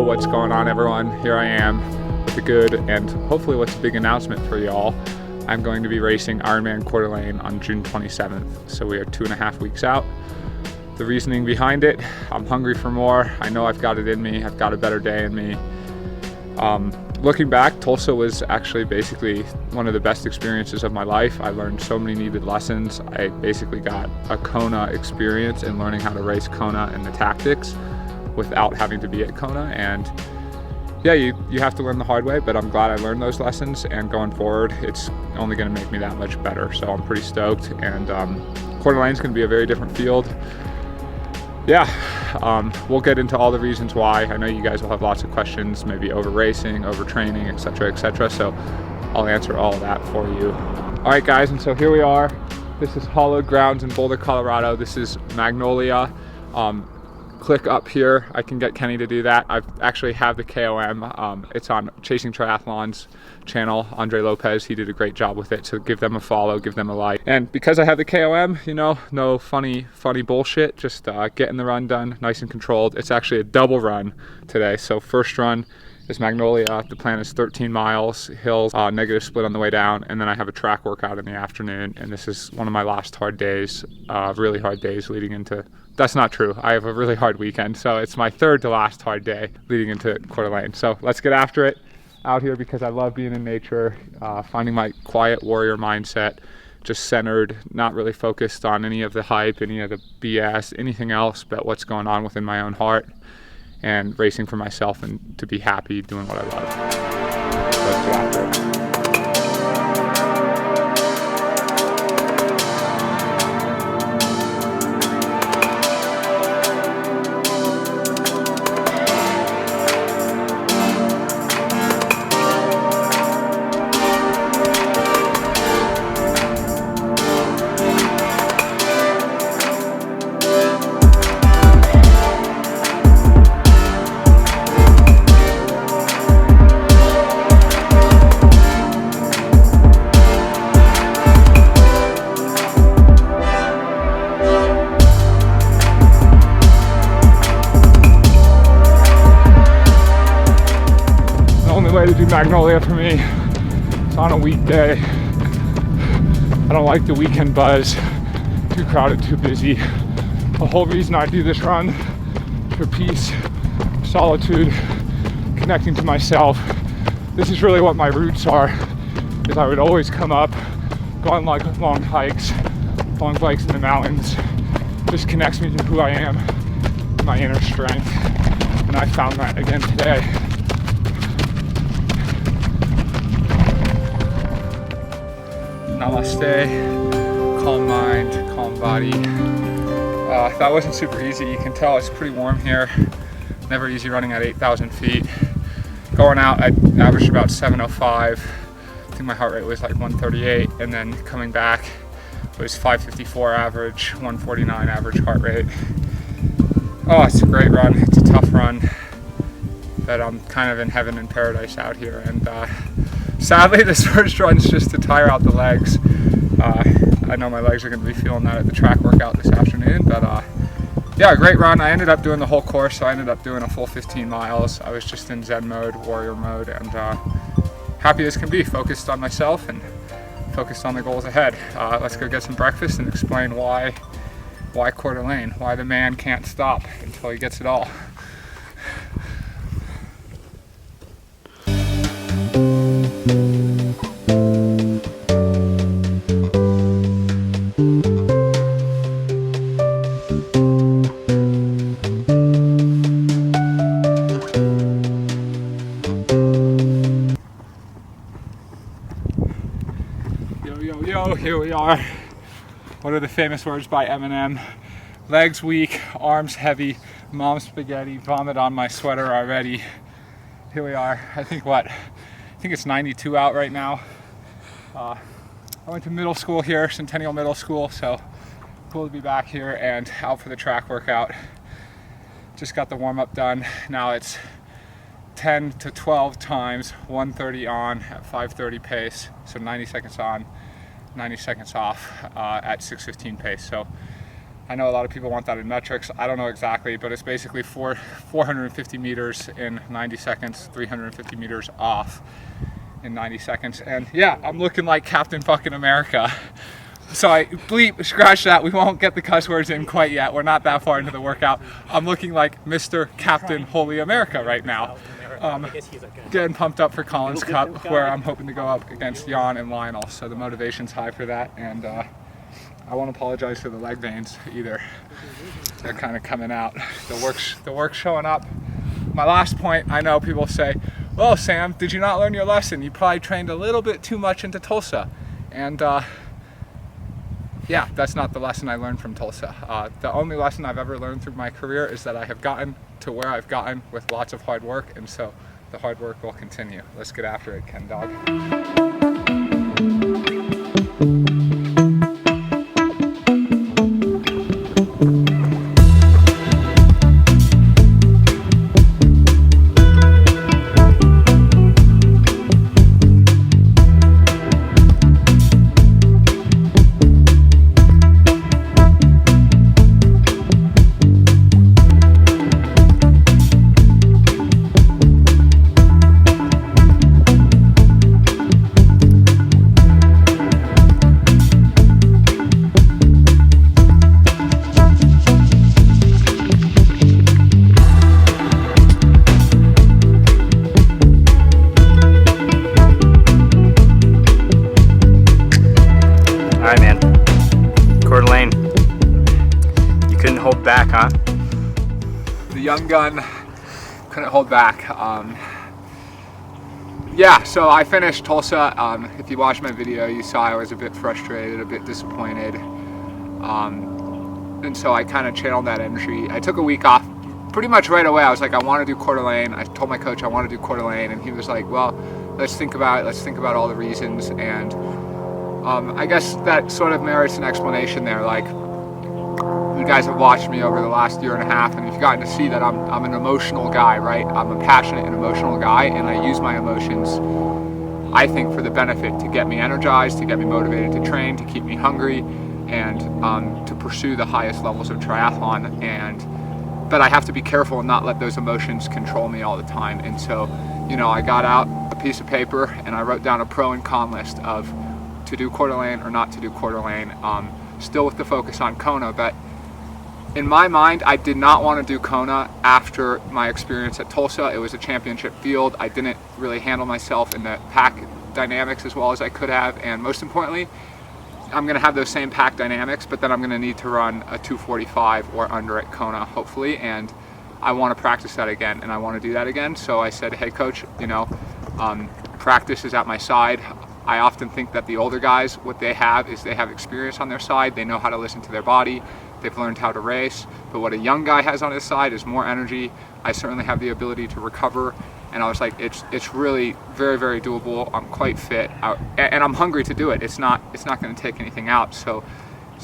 what's going on, everyone? Here I am with a good and hopefully what's a big announcement for y'all. I'm going to be racing IRONMAN Coeur on June 27th, so we are 2.5 weeks out. The reasoning behind it, I'm hungry for more. I know I've got it in me. I've got a better day in me. Looking back, Tulsa was actually basically one of the best experiences of my life. I learned so many needed lessons. I basically got a Kona experience in learning how to race Kona and the tactics without having to be at Kona. And yeah, you have to learn the hard way, but I'm glad I learned those lessons, and going forward, it's only gonna make me that much better. So I'm pretty stoked, and Coeur d'Alene's gonna be a very different field. Yeah, we'll get into all the reasons why. I know you guys will have lots of questions, maybe over racing, over training, etc., so I'll answer all of that for you. All right, guys, and so here we are. This is hallowed grounds in Boulder, Colorado. This is Magnolia. Click up here. I can get Kenny to do that. I actually have the KOM. It's on Chasing Triathlon's channel. Andre Lopez, he did a great job with it, so give them a follow, give them a like. And because I have the KOM, you know, no funny bullshit, just getting the run done nice and controlled. It's actually a double run today. So first run is Magnolia. The plan is 13 miles, hills, negative split on the way down, and then I have a track workout in the afternoon, and this is one of my last hard days, really hard days leading into, that's not true, I have a really hard weekend, so it's my third to last hard day leading into Coeur d'Alene. So let's get after it out here, because I love being in nature, finding my quiet warrior mindset, just centered, not really focused on any of the hype, any of the BS, anything else but what's going on within my own heart, and racing for myself and to be happy doing what I love. So let's get after it. Way to do Magnolia for me. It's on a weekday. I don't like the weekend buzz. Too crowded, too busy. The whole reason I do this run is for peace, solitude, connecting to myself. This is really what my roots are, is I would always come up, go on like long hikes, long bikes in the mountains. Just connects me to who I am, my inner strength. And I found that again today. Namaste, calm mind, calm body. That wasn't super easy. You can tell it's pretty warm here. Never easy running at 8,000 feet. Going out, I averaged about 705. I think my heart rate was like 138, and then coming back was 554 average, 149 average heart rate. Oh, it's a great run. It's a tough run, but I'm kind of in heaven and paradise out here. And sadly, this first run's just to tire out the legs. I know my legs are going to be feeling that at the track workout this afternoon, but yeah, great run. I ended up doing the whole course, so I ended up doing a full 15 miles. I was just in Zen mode, warrior mode, and happy as can be, focused on myself and focused on the goals ahead. Let's go get some breakfast and explain why Coeur d'Alene, why the man can't stop until he gets it all. Yo, here we are. What are the famous words by Eminem? Legs weak, arms heavy, mom spaghetti, vomit on my sweater already. Here we are. I think it's 92 out right now. I went to middle school here, Centennial Middle School, so cool to be back here and out for the track workout. Just got the warm-up done. Now it's 10 to 12 times 130 on at 5:30 pace, so 90 seconds on, 90 seconds off at 6:15 pace. So I know a lot of people want that in metrics. I don't know exactly, but it's basically 450 meters in 90 seconds, 350 meters off in 90 seconds. And yeah, I'm looking like Captain fucking America. So I scratch that. We won't get the cuss words in quite yet. We're not that far into the workout. I'm looking like Mr. Captain Holy America right now. Getting pumped up for Collins Cup, where I'm hoping to go up against Jan and Lionel. So the motivation's high for that. And I won't apologize for the leg veins either. They're kind of coming out. The work's showing up. My last point, I know people say, well, Sam, did you not learn your lesson? You probably trained a little bit too much into Tulsa. And yeah, that's not the lesson I learned from Tulsa. The only lesson I've ever learned through my career is that I have gotten to where I've gotten with lots of hard work, and so the hard work will continue. Let's get after it, Ken Dog. Back, huh? The young gun couldn't hold back. Yeah, so I finished Tulsa. If you watched my video, you saw I was a bit frustrated, a bit disappointed. And so I kind of channeled that energy. I took a week off pretty much right away. I was like, I want to do Coeur d'Alene. I told my coach I want to do Coeur d'Alene, and he was like, well, let's think about it. Let's think about all the reasons. And I guess that sort of merits an explanation there. Like, you guys have watched me over the last year and a half, and you've gotten to see that I'm an emotional guy, right? I'm a passionate and emotional guy, and I use my emotions, I think, for the benefit to get me energized, to get me motivated to train, to keep me hungry, and to pursue the highest levels of triathlon. But I have to be careful and not let those emotions control me all the time. And so, you know, I got out a piece of paper and I wrote down a pro and con list of to do Coeur d'Alene or not to do Coeur d'Alene, still with the focus on Kona. But in my mind, I did not want to do Kona after my experience at Tulsa. It was a championship field. I didn't really handle myself in the pack dynamics as well as I could have. And most importantly, I'm going to have those same pack dynamics, but then I'm going to need to run a 2:45 or under at Kona, hopefully. And I want to practice that again, and I want to do that again. So I said, hey, coach, you know, practice is at my side. I often think that the older guys, what they have is they have experience on their side. They know how to listen to their body. They've learned how to race. But what a young guy has on his side is more energy. I certainly have the ability to recover. And I was like, it's really very, very doable. I'm quite fit, and I'm hungry to do it. It's not going to take anything out. So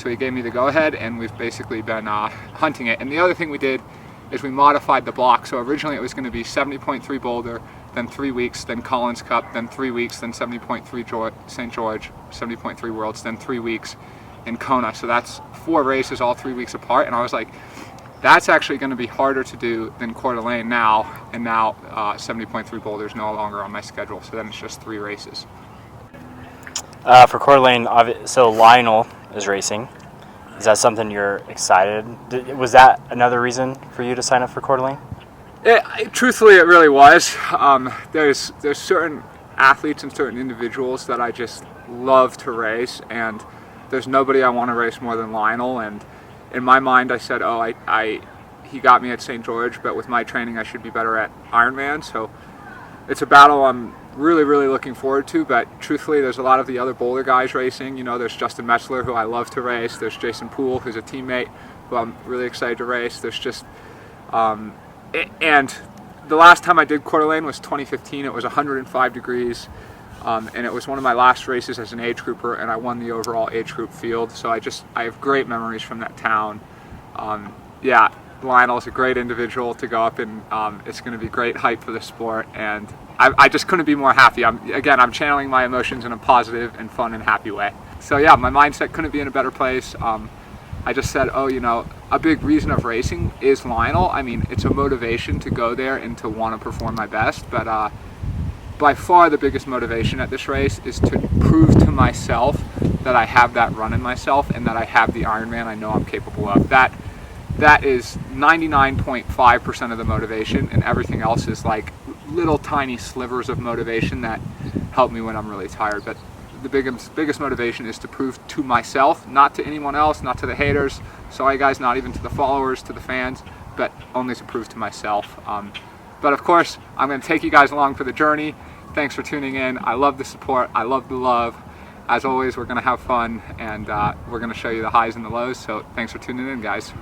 he gave me the go-ahead, and we've basically been hunting it. And the other thing we did is we modified the block. So originally it was going to be 70.3 Boulder, then 3 weeks, then Collins Cup, then 3 weeks, then 70.3 St. George, 70.3 Worlds, then 3 weeks in Kona. So that's 4 races all 3 weeks apart. And I was like, that's actually going to be harder to do than Coeur d'Alene now. And now 70.3 Boulder is no longer on my schedule. So then it's just 3 races. For Coeur d'Alene, so Lionel is racing. Is that something you're excited? Was that another reason for you to sign up for Coeur d'Alene? Truthfully, it really was. There's certain athletes and certain individuals that I just love to race, and there's nobody I want to race more than Lionel. And in my mind, I said, he got me at St. George, but with my training, I should be better at Ironman. So it's a battle I'm really, really looking forward to. But truthfully, there's a lot of the other Boulder guys racing. You know, there's Justin Metzler, who I love to race. There's Jason Poole, who's a teammate, who I'm really excited to race. There's just and the last time I did Coeur d'Alene was 2015. It was 105 degrees, and it was one of my last races as an age grouper, and I won the overall age group field. So I have great memories from that town. Yeah, Lionel's a great individual to go up, and it's going to be great hype for the sport, and I just couldn't be more happy. I'm channeling my emotions in a positive and fun and happy way. So yeah, my mindset couldn't be in a better place. I just said, oh, you know, a big reason of racing is Lionel. I mean, it's a motivation to go there and to want to perform my best, but by far the biggest motivation at this race is to prove to myself that I have that run in myself and that I have the Ironman I know I'm capable of. That is 99.5% of the motivation, and everything else is like little tiny slivers of motivation that help me when I'm really tired. But the biggest motivation is to prove to myself, not to anyone else, not to the haters, sorry guys, not even to the followers, to the fans, but only to prove to myself. But of course, I'm going to take you guys along for the journey. Thanks for tuning in. I love the support. I love the love. As always, we're going to have fun, and we're going to show you the highs and the lows. So thanks for tuning in, guys.